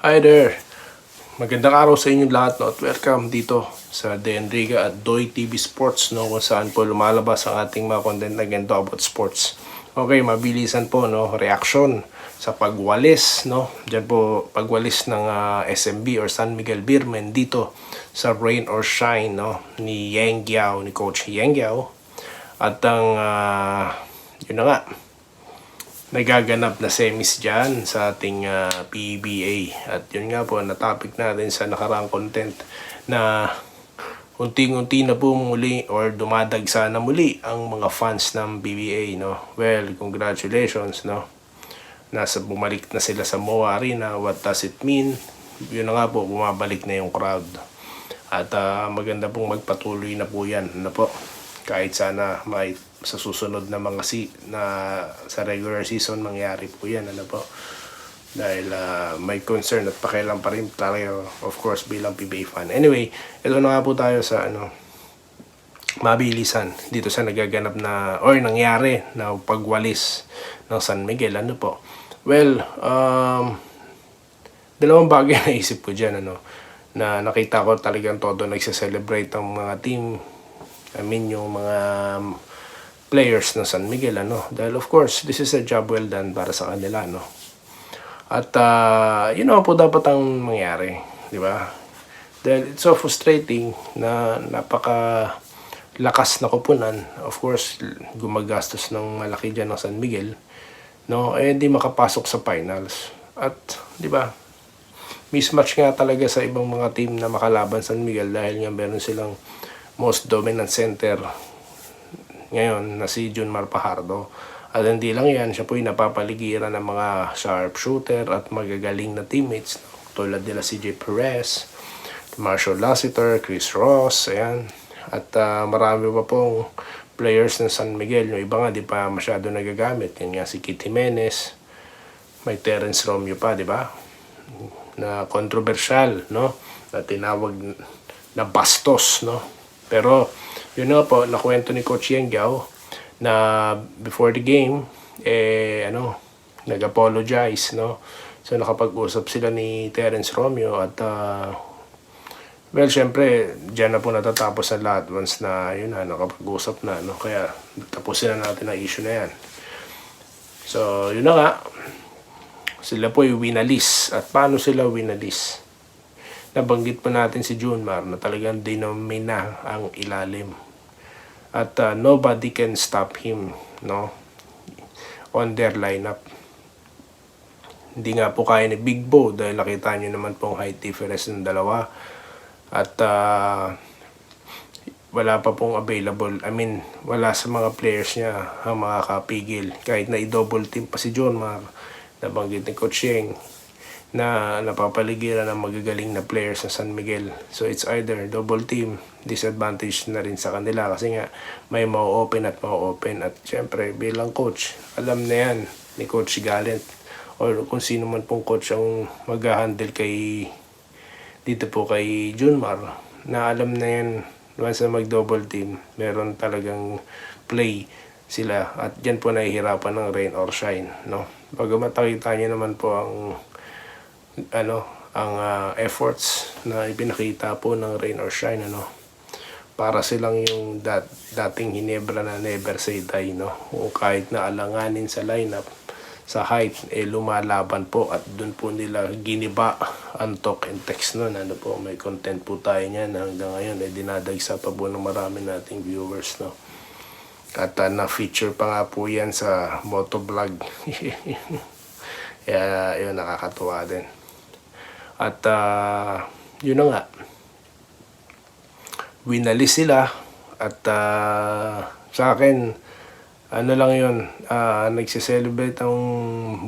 Hi there! Magandang araw sa inyong lahat, no? At welcome dito sa De Enriga at Doy TV Sports, no? Kung saan po lumalabas ang ating mga content na ganito about sports. Okay, mabilisan po, no? Reaction sa pagwalis, no? Diyan po pagwalis ng SMB or San Miguel Beermen dito sa Rain or Shine, no? Ni Yang Giao, ni Coach Yang Giao. At ang yun na nga, nagaganap na semis dyan sa ating PBA. At yun nga po, na-topic natin sa nakarang content na unti-unti na po muli or dumadagsa na muli ang mga fans ng PBA, no? Well, congratulations, no? Bumalik na sila sa MOA Arena. What does it mean? Yun na nga po, bumabalik na yung crowd. At maganda pong magpatuloy na po yan, ano po? Kahit sana may sa susunod na mga sa regular season mangyari po yan, ano po, dahil may concern at pakialam pa rin tayo, of course, bilang PBA fan. Anyway, ito na nga po tayo sa mabilisan dito sa nagaganap na or nangyari na pagwalis ng San Miguel, ano po. Well, dalawang bagay na isip ko dyan, ano, na nakita ko talagang todo nagse-celebrate ang mga team, yung mga players ng San Miguel, ano, dahil of course this is a job well done para sa kanila, no. At yun naman po dapat ang mangyari, di ba? Dahil it's so frustrating na napaka lakas na kupunan, of course gumagastos ng malaki dyan ng San Miguel, no, di makapasok sa finals. At di ba, mismatch nga talaga sa ibang mga team na makalaban San Miguel dahil nga meron silang most dominant center ngayon na si Junmar Fajardo. At hindi lang yan, siya po'y napapaligiran ng mga sharpshooter at magagaling na teammates, no? Tulad nila si CJ Perez, Marshall Lassiter, Chris Ross, ayan. At marami pa pong players ng San Miguel. Yung iba nga di pa masyado nagagamit. Yan nga si Kit Jimenez, may Terence Romeo pa, di ba? Na controversial, no? Na tinawag na bastos, no? Pero yun nga po, nakwento ni Coach Yang Giao na before the game, nag-apologize, no? So nakapag-usap sila ni Terence Romeo at well, syempre, dyan na po natatapos ang lahat once na yun na, nakapag-usap na, no? Kaya tapusin na natin ang issue na yan. So, yun na nga, sila po yung winalis. At paano sila winalis? Nabanggit po natin si Junmar na talagang dinomina ang ilalim. At nobody can stop him, no, on their lineup. Hindi nga po kaya ni Big Bo dahil nakita nyo naman pong height difference ng dalawa. At wala pa pong available. Wala sa mga players niya ang makakapigil. Kahit na i-double team pa si Junmar, nabanggit ni Coach Yang, na napapaligiran ng magagaling na players sa San Miguel. So it's either double team, disadvantage na rin sa kanila kasi nga may mau-open at mau-open. At syempre bilang coach, alam na yan ni Coach Gallant or kung sino man pong coach ang mag-handle dito po kay Junmar, na alam na yan once na mag-double team, meron talagang play sila at dyan po nahihirapan ng rain or shine, no? Bagamat nakita niyo naman po ang efforts na ipinakita po ng rain or shine, ano, para silang yung dating Hinebra na never say die, no? O kahit na alanganin sa lineup sa height, lumalaban po at dun po nila giniba ang talk and text nun, ano po, may content po tayo niyan hanggang ngayon, dinadagsa pa po ng marami nating viewers, no? At na-feature pa nga po yan sa motovlog. Kaya yun, nakakatuwa din. At yun na nga, winalis sila at sa akin, lang yun, nagsiselebrate ang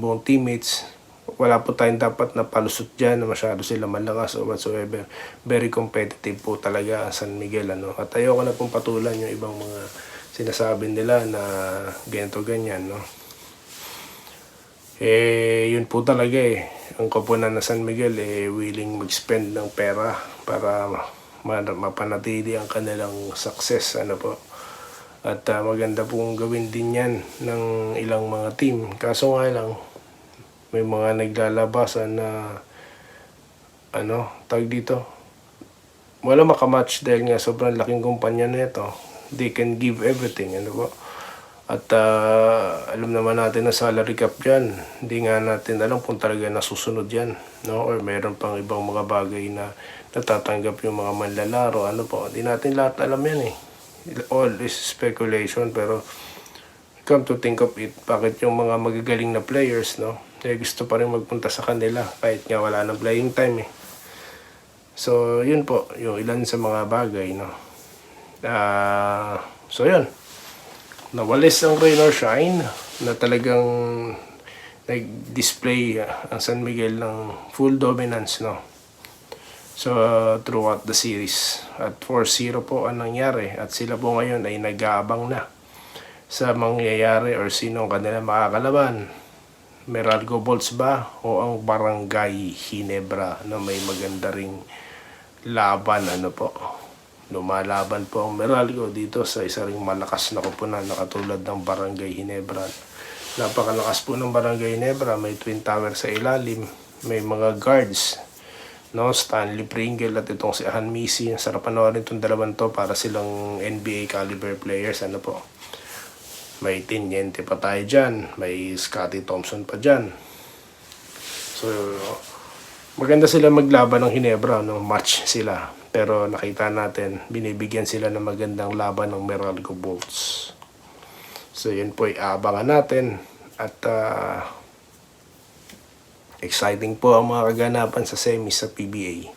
buong teammates. Wala po tayong dapat na palusot dyan na masyado sila malakas o whatsoever. Very competitive po talaga San Miguel, ano. At ayoko na pong patulan yung ibang mga sinasabi nila na ganito ganyan, no. Yun po talaga ang koponan na San Miguel willing mag-spend ng pera para mapanatili ang kanilang success, ano po. At maganda pong gawin din yan ng ilang mga team. Kaso nga lang, may mga naglalabasan na tawag dito, wala makamatch dahil nga sobrang laking kumpanya na ito. They can give everything, po. At alam naman natin na salary cap dyan. Hindi nga natin alam kung talaga nasusunod yan, no? Or mayroon pang ibang mga bagay na natatanggap yung mga manlalaro, po. Hindi natin lahat alam yan eh. All is speculation, pero come to think of it, bakit yung mga magagaling na players, no? Gusto pa rin magpunta sa kanila kahit nga wala ng playing time eh. So, yun po, yung ilan sa mga bagay, no? So, yun. Nawalis ang rain or shine na talagang nag-display ang San Miguel ng full dominance, no? So, throughout the series. At 4-0 po ang nangyari. At sila po ngayon ay nag-aabang na sa mangyayari or sino ang kanila makakalaban. Meralco Bolts ba o ang Barangay Ginebra na may maganda ring laban, po. Lumalaban po ang Meralco dito sa isa ring malakas na koponan na katulad ng Barangay Ginebra. Napakalakas po ng Barangay Ginebra, may twin tower sa ilalim, may mga guards, no? Stanley Pringle at itong si Ahan Misi. Sarap panoorin itong dalawang to, para silang NBA caliber players, po. May Tiniente pa tayo dyan. May Scottie Thompson pa dyan. So, maganda sila maglaban ng Ginebra, no? Match sila. Pero nakita natin, binibigyan sila ng magandang laban ng Meralco Bolts. So, yun po iabangan natin. At exciting po ang mga kaganapan sa semi sa PBA.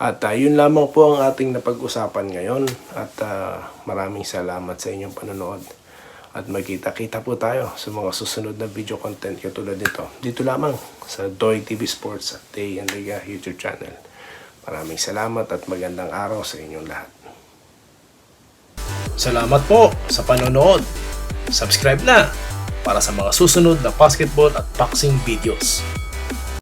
At yun lamang po ang ating napag-usapan ngayon. At maraming salamat sa inyong panonood. At magkita-kita po tayo sa mga susunod na video content katulad nito. Dito lamang sa Doy TV Sports at Day and Liga YouTube channel. Maraming salamat at magandang araw sa inyong lahat. Salamat po sa panonood. Subscribe na para sa mga susunod na basketball at boxing videos.